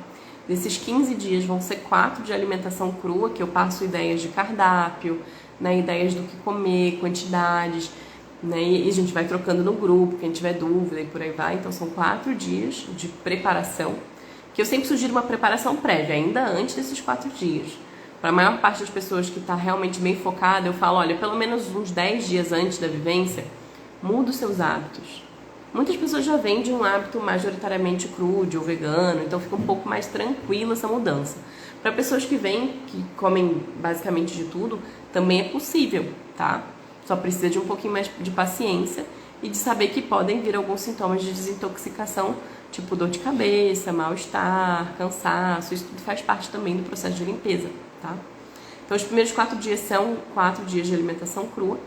S1: Desses 15 dias vão ser 4 de alimentação crua, que eu passo ideias de cardápio, né, ideias do que comer, quantidades, né, e a gente vai trocando no grupo, quem tiver dúvida e por aí vai. Então, são 4 dias de preparação, que eu sempre sugiro uma preparação prévia, ainda antes desses 4 dias. Para a maior parte das pessoas que está realmente bem focada, eu falo, olha, pelo menos uns 10 dias antes da vivência, muda os seus hábitos. Muitas pessoas já vêm de um hábito majoritariamente crude ou vegano, então fica um pouco mais tranquila essa mudança. Para pessoas que vêm, que comem basicamente de tudo, também é possível, tá? Só precisa de um pouquinho mais de paciência e de saber que podem vir alguns sintomas de desintoxicação, tipo dor de cabeça, mal-estar, cansaço, isso tudo faz parte também do processo de limpeza, tá? Então os primeiros 4 dias são 4 dias de alimentação crua,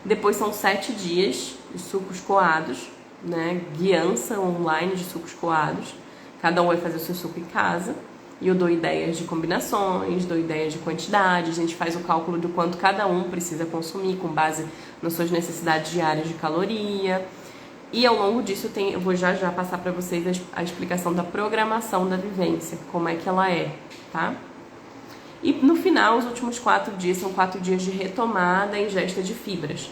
S1: depois são 7 dias de sucos coados, né? Guiança online de sucos coados, cada um vai fazer o seu suco em casa, e eu dou ideias de combinações, dou ideias de quantidade, a gente faz o cálculo do quanto cada um precisa consumir com base nas suas necessidades diárias de caloria. E ao longo disso eu vou já passar para vocês a explicação da programação da vivência, como é que ela é, tá? E no final, os últimos 4 dias são 4 dias de retomada e ingesta de fibras.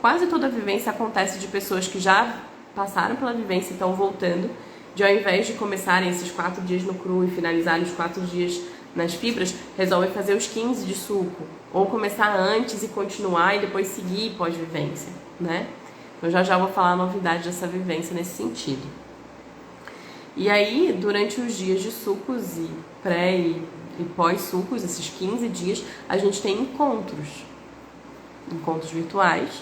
S1: Quase toda a vivência acontece de pessoas que já passaram pela vivência e estão voltando, de ao invés de começarem esses 4 dias no cru e finalizarem os 4 dias nas fibras, resolvem fazer os 15 de suco, ou começar antes e continuar e depois seguir pós-vivência, né? Eu já vou falar a novidade dessa vivência nesse sentido. E aí, durante os dias de sucos e pré e pós-sucos, esses 15 dias, a gente tem encontros virtuais,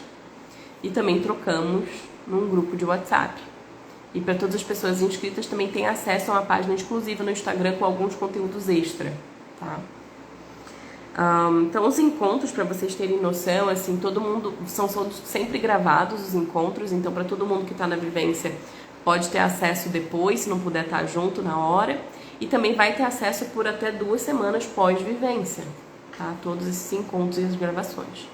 S1: e também trocamos num grupo de WhatsApp. E para todas as pessoas inscritas também tem acesso a uma página exclusiva no Instagram com alguns conteúdos extra, tá? Então os encontros, para vocês terem noção, assim, todo mundo, são sempre gravados os encontros, então para todo mundo que está na vivência pode ter acesso depois, se não puder estar junto na hora, e também vai ter acesso por até 2 semanas pós-vivência, tá? Todos esses encontros e as gravações.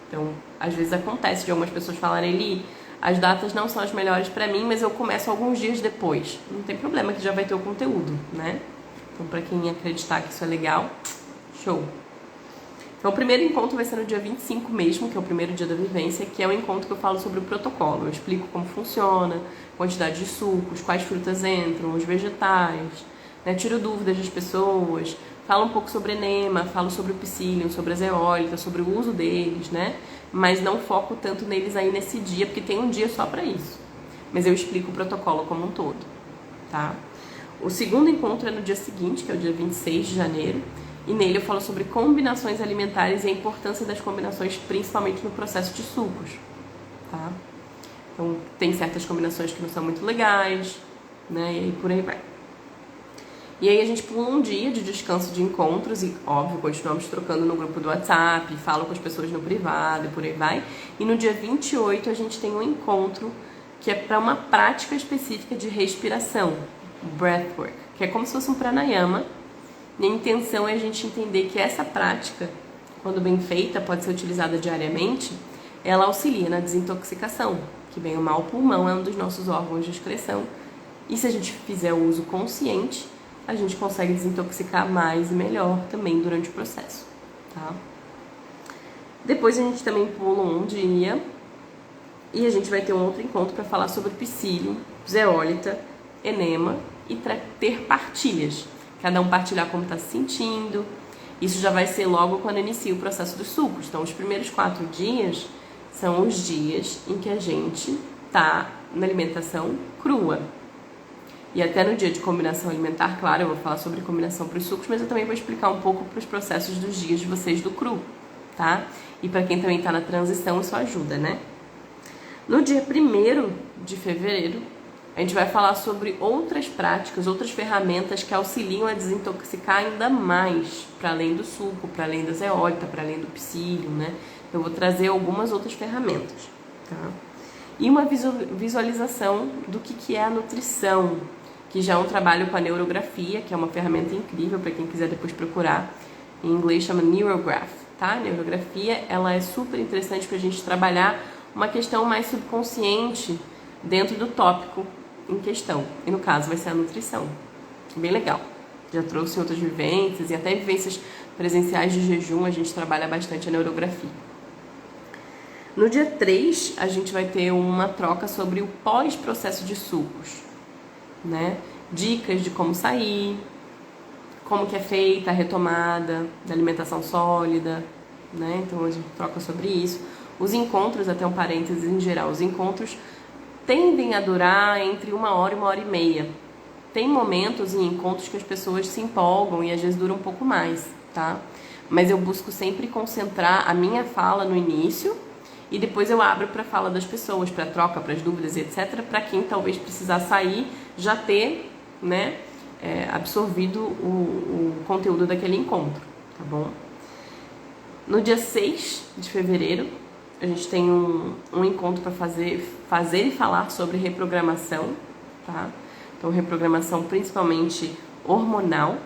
S1: Então, às vezes acontece de algumas pessoas falarem, Eli, as datas não são as melhores pra mim, mas eu começo alguns dias depois. Não tem problema, que já vai ter o conteúdo, né? Então, pra quem acreditar que isso é legal, show! Então, o primeiro encontro vai ser no dia 25 mesmo, que é o primeiro dia da vivência, que é o encontro que eu falo sobre o protocolo. Eu explico como funciona, quantidade de sucos, quais frutas entram, os vegetais, né? Tiro dúvidas das pessoas, falo um pouco sobre enema, falo sobre o psyllium, sobre a zeólita, sobre o uso deles, né? Mas não foco tanto neles aí nesse dia, porque tem um dia só para isso. Mas eu explico o protocolo como um todo, tá? O segundo encontro é no dia seguinte, que é o dia 26 de janeiro, e nele eu falo sobre combinações alimentares e a importância das combinações, principalmente no processo de sucos, tá? Então, tem certas combinações que não são muito legais, né? E aí por aí vai. E aí a gente pula um dia de descanso de encontros e, óbvio, continuamos trocando no grupo do WhatsApp, falo com as pessoas no privado e por aí vai. E no dia 28 a gente tem um encontro que é para uma prática específica de respiração, breathwork, que é como se fosse um pranayama. E a intenção é a gente entender que essa prática, quando bem feita, pode ser utilizada diariamente, ela auxilia na desintoxicação, que bem ou mal o pulmão é um dos nossos órgãos de excreção. E se a gente fizer o uso consciente, a gente consegue desintoxicar mais e melhor também durante o processo, tá? Depois a gente também pula um dia e a gente vai ter um outro encontro para falar sobre psyllium, zeólita, enema e ter partilhas. Cada um partilhar como está se sentindo. Isso já vai ser logo quando inicia o processo dos sucos. Então, os primeiros 4 dias são os dias em que a gente tá na alimentação crua. E até no dia de combinação alimentar, claro, eu vou falar sobre combinação para os sucos, mas eu também vou explicar um pouco para os processos dos dias de vocês do cru, tá? E para quem também está na transição, isso ajuda, né? No dia 1º de fevereiro, a gente vai falar sobre outras práticas, outras ferramentas que auxiliam a desintoxicar ainda mais, para além do suco, para além da zeólita, para além do psyllium, né? Eu vou trazer algumas outras ferramentas, tá? E uma visualização do que é a nutrição, que já é um trabalho com a neurografia, que é uma ferramenta incrível para quem quiser depois procurar. Em inglês chama Neurograph, tá? A neurografia, ela é super interessante para a gente trabalhar uma questão mais subconsciente dentro do tópico em questão. E no caso vai ser a nutrição. Bem legal. Já trouxe em outras vivências e até vivências presenciais de jejum a gente trabalha bastante a neurografia. No dia 3, a gente vai ter uma troca sobre o pós-processo de sucos, né? Dicas de como sair, como que é feita a retomada da alimentação sólida, né? Então a gente troca sobre isso. Os encontros, até um parênteses em geral, os encontros tendem a durar entre 1 hora e 1 hora e meia. Tem momentos e encontros que as pessoas se empolgam e às vezes dura um pouco mais, tá? Mas eu busco sempre concentrar a minha fala no início e depois eu abro para a fala das pessoas, para troca, para as dúvidas, etc. Para quem talvez precisar sair, já ter, né, absorvido o conteúdo daquele encontro, tá bom? No dia 6 de fevereiro, a gente tem um encontro para fazer e falar sobre reprogramação, tá? Então, reprogramação principalmente hormonal,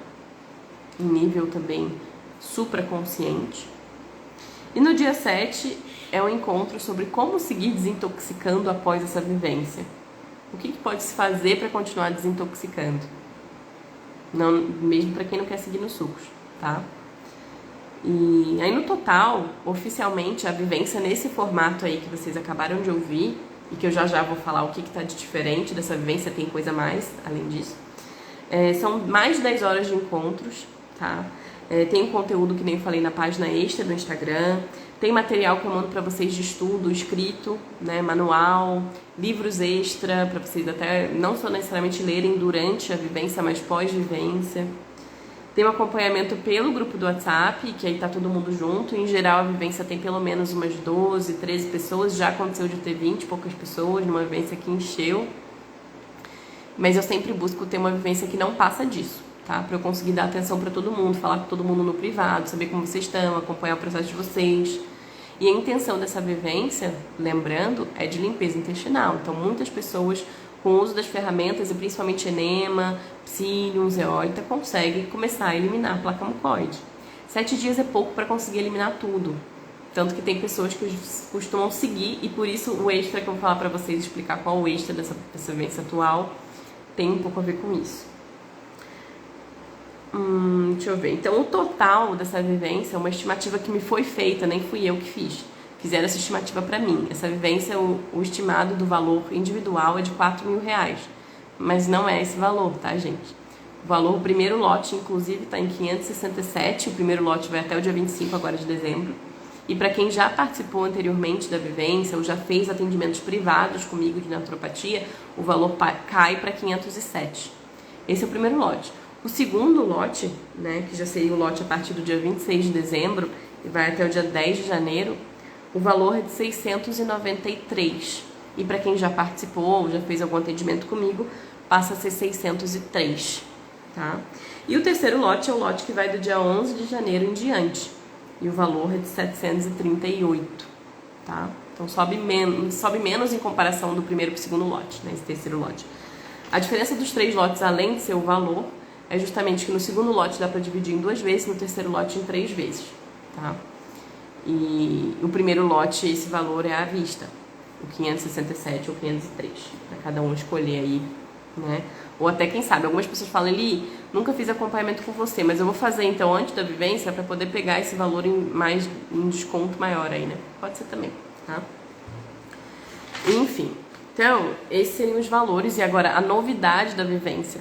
S1: em nível também supraconsciente. E no dia 7 é um encontro sobre como seguir desintoxicando após essa vivência. O que pode se fazer para continuar desintoxicando? Não, mesmo para quem não quer seguir nos sucos, tá? E aí no total, oficialmente, a vivência nesse formato aí que vocês acabaram de ouvir, e que eu já vou falar o que tá de diferente dessa vivência, tem coisa mais além disso, são mais de 10 horas de encontros, tá? Tem um conteúdo que nem eu falei na página extra do Instagram, tem material que eu mando para vocês de estudo, escrito, né, manual, livros extra, para vocês até não só necessariamente lerem durante a vivência, mas pós-vivência. Tem um acompanhamento pelo grupo do WhatsApp, que aí tá todo mundo junto. Em geral, a vivência tem pelo menos umas 12, 13 pessoas. Já aconteceu de ter 20 e poucas pessoas, numa vivência que encheu. Mas eu sempre busco ter uma vivência que não passa disso, tá? Pra eu conseguir dar atenção pra todo mundo, falar com todo mundo no privado, saber como vocês estão, acompanhar o processo de vocês. E a intenção dessa vivência, lembrando, é de limpeza intestinal. Então, muitas pessoas com o uso das ferramentas, e principalmente enema, psyllium, zeólita, consegue começar a eliminar a placa mucoide. 7 dias é pouco para conseguir eliminar tudo. Tanto que tem pessoas que costumam seguir, e por isso o extra que eu vou falar para vocês, explicar qual o extra dessa vivência atual, tem um pouco a ver com isso. Deixa eu ver. Então, o total dessa vivência é uma estimativa que me foi feita, nem fui eu que fiz. Fizeram essa estimativa para mim. Essa vivência, o estimado do valor individual é de R$4.000. Mas não é esse valor, tá, gente? O valor, o primeiro lote, inclusive, está em 567. O primeiro lote vai até o dia 25 agora de dezembro. E para quem já participou anteriormente da vivência ou já fez atendimentos privados comigo de naturopatia, o valor cai para 507. Esse é o primeiro lote. O segundo lote, né, que já seria o lote a partir do dia 26 de dezembro e vai até o dia 10 de janeiro, o valor é de 693. E para quem já participou ou já fez algum atendimento comigo, passa a ser 603, tá? E o terceiro lote é o lote que vai do dia 11 de janeiro em diante. E o valor é de 738, tá? Então sobe menos em comparação do primeiro para o segundo lote, né? Esse terceiro lote. A diferença dos 3 lotes, além de ser o valor, é justamente que no segundo lote dá para dividir em 2 vezes, no terceiro lote em 3 vezes, tá? E o primeiro lote, esse valor é à vista, o 567 ou 503, para cada um escolher aí, né? Ou até, quem sabe, algumas pessoas falam, Eli, nunca fiz acompanhamento com você, mas eu vou fazer então antes da vivência para poder pegar esse valor em desconto maior aí, né? Pode ser também, tá? Enfim, então, esses seriam os valores. E agora, a novidade da vivência.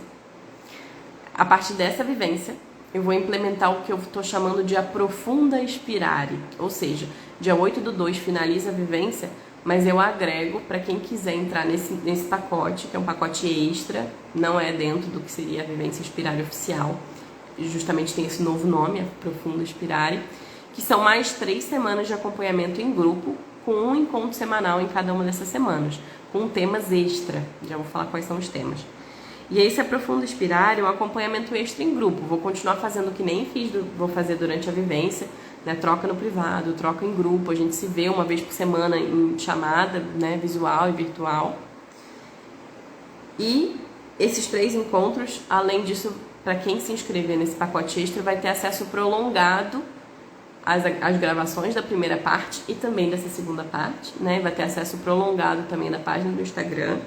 S1: A partir dessa vivência, eu vou implementar o que eu estou chamando de Aprofunda Inspirare. Ou seja, dia 8/2 finaliza a vivência, mas eu agrego para quem quiser entrar nesse pacote, que é um pacote extra, não é dentro do que seria a vivência Inspirare oficial. Justamente tem esse novo nome, Aprofunda Inspirare, que são mais 3 semanas de acompanhamento em grupo, com um encontro semanal em cada uma dessas semanas, com temas extra. Já vou falar quais são os temas. E esse Aprofunda Inspirare é um acompanhamento extra em grupo. Vou continuar fazendo o que nem vou fazer durante a vivência, né? Troca no privado, troca em grupo. A gente se vê uma vez por semana em chamada, né? Visual e virtual. E esses 3 encontros, além disso, para quem se inscrever nesse pacote extra, vai ter acesso prolongado às gravações da primeira parte e também dessa segunda parte, né? Vai ter acesso prolongado também na página do Instagram.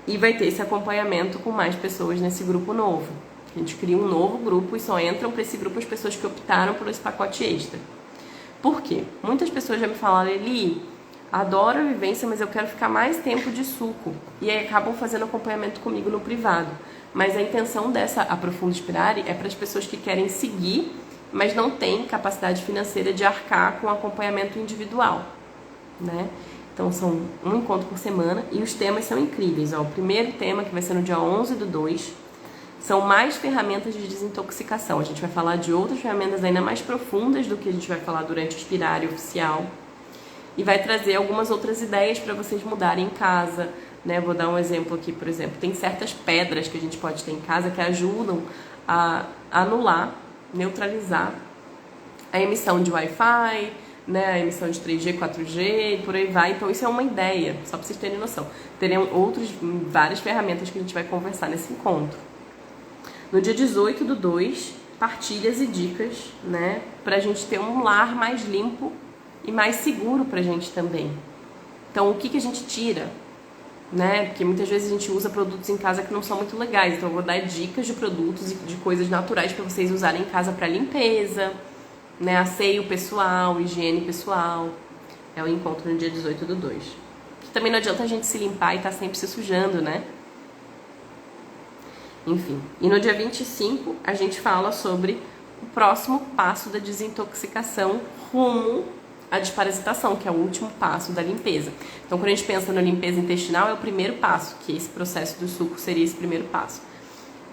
S1: E vai ter esse acompanhamento com mais pessoas nesse grupo novo. A gente cria um novo grupo e só entram para esse grupo as pessoas que optaram por esse pacote extra. Por quê? Muitas pessoas já me falaram, Eli, adoro a vivência, mas eu quero ficar mais tempo de suco. E aí acabam fazendo acompanhamento comigo no privado. Mas a intenção dessa Aprofunda Inspirare é para as pessoas que querem seguir, mas não têm capacidade financeira de arcar com acompanhamento individual, né? Então são um encontro por semana e os temas são incríveis. Ó, o primeiro tema, que vai ser no dia 11/2, são mais ferramentas de desintoxicação. A gente vai falar de outras ferramentas ainda mais profundas do que a gente vai falar durante o Inspirare oficial. E vai trazer algumas outras ideias para vocês mudarem em casa, né? Vou dar um exemplo aqui, por exemplo. Tem certas pedras que a gente pode ter em casa que ajudam a anular, neutralizar a emissão de Wi-Fi, né? A emissão de 3G, 4G e por aí vai. Então isso é uma ideia, só para vocês terem noção. Terão várias ferramentas que a gente vai conversar nesse encontro. No dia 18/2, partilhas e dicas, né? Pra gente ter um lar mais limpo e mais seguro pra gente também. Então, o que a gente tira, né? Porque muitas vezes a gente usa produtos em casa que não são muito legais. Então, eu vou dar dicas de produtos e de coisas naturais para vocês usarem em casa para limpeza, né? Asseio pessoal, higiene pessoal. É o encontro no dia 18/2. Que também não adianta a gente se limpar e estar sempre se sujando, né? Enfim. E no dia 25, a gente fala sobre o próximo passo da desintoxicação rumo a desparasitação, que é o último passo da limpeza. Então, quando a gente pensa na limpeza intestinal, é o primeiro passo, que esse processo do suco seria esse primeiro passo.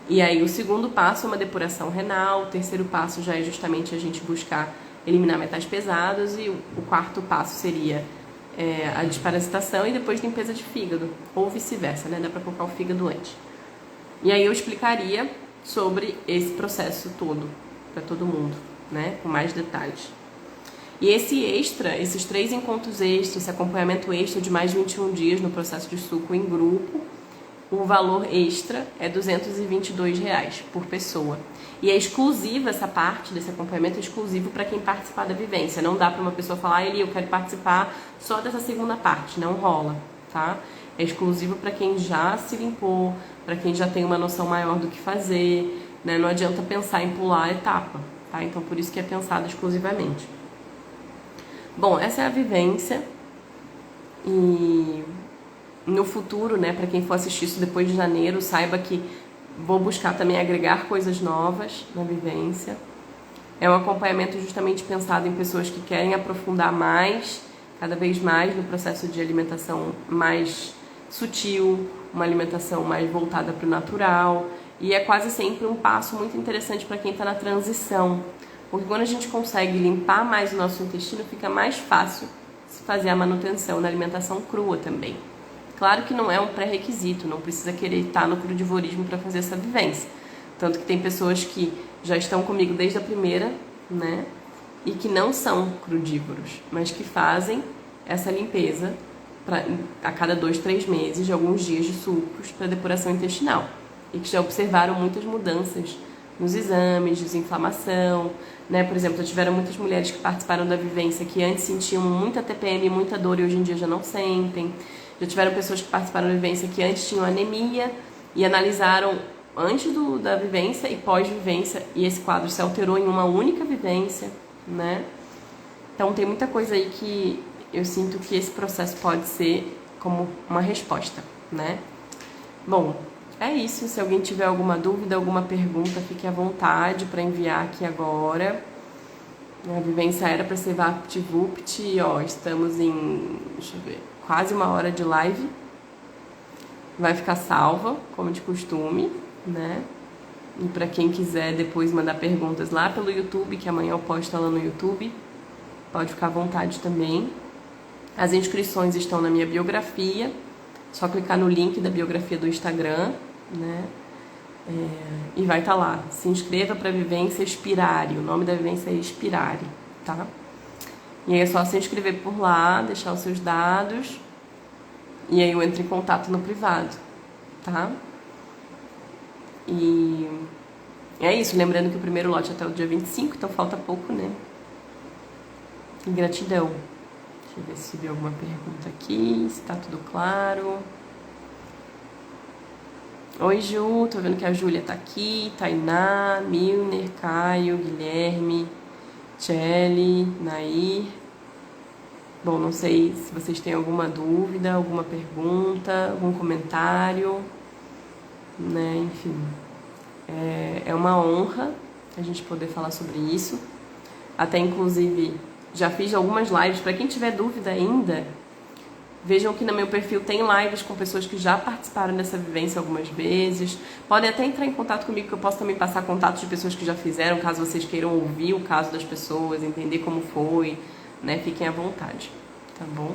S1: E aí, o segundo passo é uma depuração renal, o terceiro passo já é justamente a gente buscar eliminar metais pesados, e o quarto passo seria a desparasitação e depois limpeza de fígado, ou vice-versa, né? Dá pra colocar o fígado antes. E aí eu explicaria sobre esse processo todo, para todo mundo, né? Com mais detalhes. E esse extra, esses 3 encontros extras, esse acompanhamento extra de mais de 21 dias no processo de suco em grupo, o valor extra é R$ 222 por pessoa. E é exclusiva essa parte desse acompanhamento, é exclusivo para quem participar da vivência. Não dá para uma pessoa falar, Eli, eu quero participar só dessa segunda parte, não rola, tá? É exclusivo para quem já se limpou, para quem já tem uma noção maior do que fazer, né? Não adianta pensar em pular a etapa, tá? Então, por isso que é pensado exclusivamente. Bom, essa é a vivência e no futuro, né, para quem for assistir isso depois de janeiro, saiba que vou buscar também agregar coisas novas na vivência. É um acompanhamento justamente pensado em pessoas que querem aprofundar mais, cada vez mais no processo de alimentação mais sutil, uma alimentação mais voltada para o natural, e é quase sempre um passo muito interessante para quem está na transição. Porque quando a gente consegue limpar mais o nosso intestino, fica mais fácil se fazer a manutenção na alimentação crua também. Claro que não é um pré-requisito, não precisa querer estar no crudivorismo para fazer essa vivência. Tanto que tem pessoas que já estão comigo desde a primeira, né? E que não são crudívoros, mas que fazem essa limpeza a cada 2, 3 meses, de alguns dias de sucos para depuração intestinal. E que já observaram muitas mudanças nos exames, desinflamação, né? Por exemplo, tiveram muitas mulheres que participaram da vivência que antes sentiam muita TPM, muita dor e hoje em dia já não sentem. Já tiveram pessoas que participaram da vivência que antes tinham anemia e analisaram antes da vivência e pós-vivência e esse quadro se alterou em uma única vivência, né? Então tem muita coisa aí que eu sinto que esse processo pode ser como uma resposta, né? Bom, é isso. Se alguém tiver alguma dúvida, alguma pergunta, fique à vontade para enviar aqui agora. A vivência era para ser VaptVupt e ó, estamos em, deixa eu ver, quase 1 hora de live. Vai ficar salva, como de costume, né? E para quem quiser depois mandar perguntas lá pelo YouTube, que amanhã eu posto lá no YouTube, pode ficar à vontade também. As inscrições estão na minha biografia, só clicar no link da biografia do Instagram, né? E vai estar lá. Se inscreva para a vivência Inspirare. O nome da vivência é Inspirare, tá? E aí é só se inscrever por lá, deixar os seus dados, e aí eu entro em contato no privado, tá? E é isso. Lembrando que o primeiro lote é até o dia 25, então falta pouco, né? E gratidão. Deixa eu ver se vi alguma pergunta aqui, se tá tudo claro. Oi, Ju, tô vendo que a Júlia tá aqui, Tainá, Milner, Caio, Guilherme, Tchelle, Nair. Bom, não sei se vocês têm alguma dúvida, alguma pergunta, algum comentário, né? Enfim, é uma honra a gente poder falar sobre isso. Até, inclusive, já fiz algumas lives. Para quem tiver dúvida ainda, Vejam que no meu perfil tem lives com pessoas que já participaram dessa vivência algumas vezes. Podem até entrar em contato comigo, que eu posso também passar contatos de pessoas que já fizeram, caso vocês queiram ouvir o caso das pessoas, entender como foi, né? Fiquem à vontade, tá bom?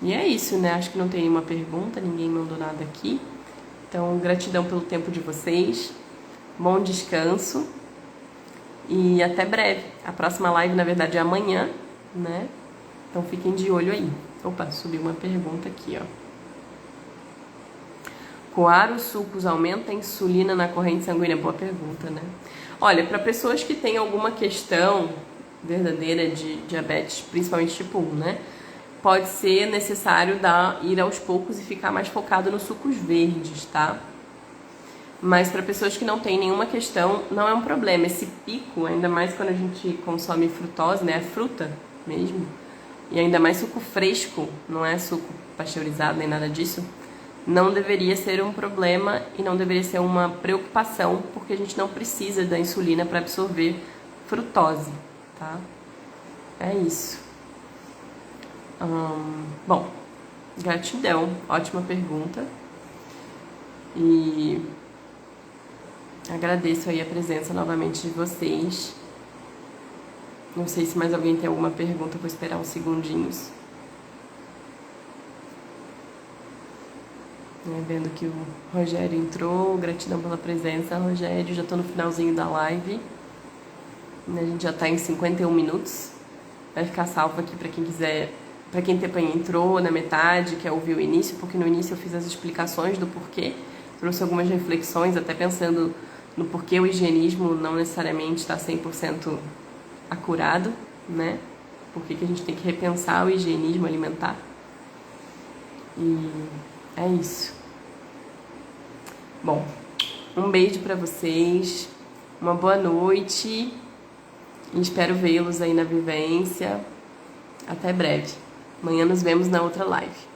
S1: E é isso, né? Acho que não tem nenhuma pergunta, ninguém mandou nada aqui. Então, gratidão pelo tempo de vocês. Bom descanso. E até breve. A próxima live, na verdade, é amanhã, né? Então fiquem de olho aí. Opa, subiu uma pergunta aqui, ó. Coar os sucos aumenta a insulina na corrente sanguínea? Boa pergunta, né? Olha, para pessoas que têm alguma questão verdadeira de diabetes, principalmente tipo 1, né? Pode ser necessário ir aos poucos e ficar mais focado nos sucos verdes, tá? Mas para pessoas que não têm nenhuma questão, não é um problema. Esse pico, ainda mais quando a gente consome frutose, né? É fruta mesmo. E ainda mais suco fresco, não é suco pasteurizado nem nada disso, não deveria ser um problema e não deveria ser uma preocupação, porque a gente não precisa da insulina para absorver frutose, tá? É isso. Bom, gratidão, ótima pergunta. E agradeço aí a presença novamente de vocês. Não sei se mais alguém tem alguma pergunta, vou esperar uns segundinhos. Vendo que o Rogério entrou, gratidão pela presença, Rogério, já tô no finalzinho da live. A gente já tá em 51 minutos. Vai ficar salvo aqui para quem quiser, para quem também entrou na metade, quer ouvir o início, porque no início eu fiz as explicações do porquê, trouxe algumas reflexões, até pensando no porquê o higienismo não necessariamente está 100% acurado, né? Por que a gente tem que repensar o higienismo alimentar. E é isso. Bom, um beijo pra vocês, uma boa noite e espero vê-los aí na vivência. Até breve. Amanhã nos vemos na outra live.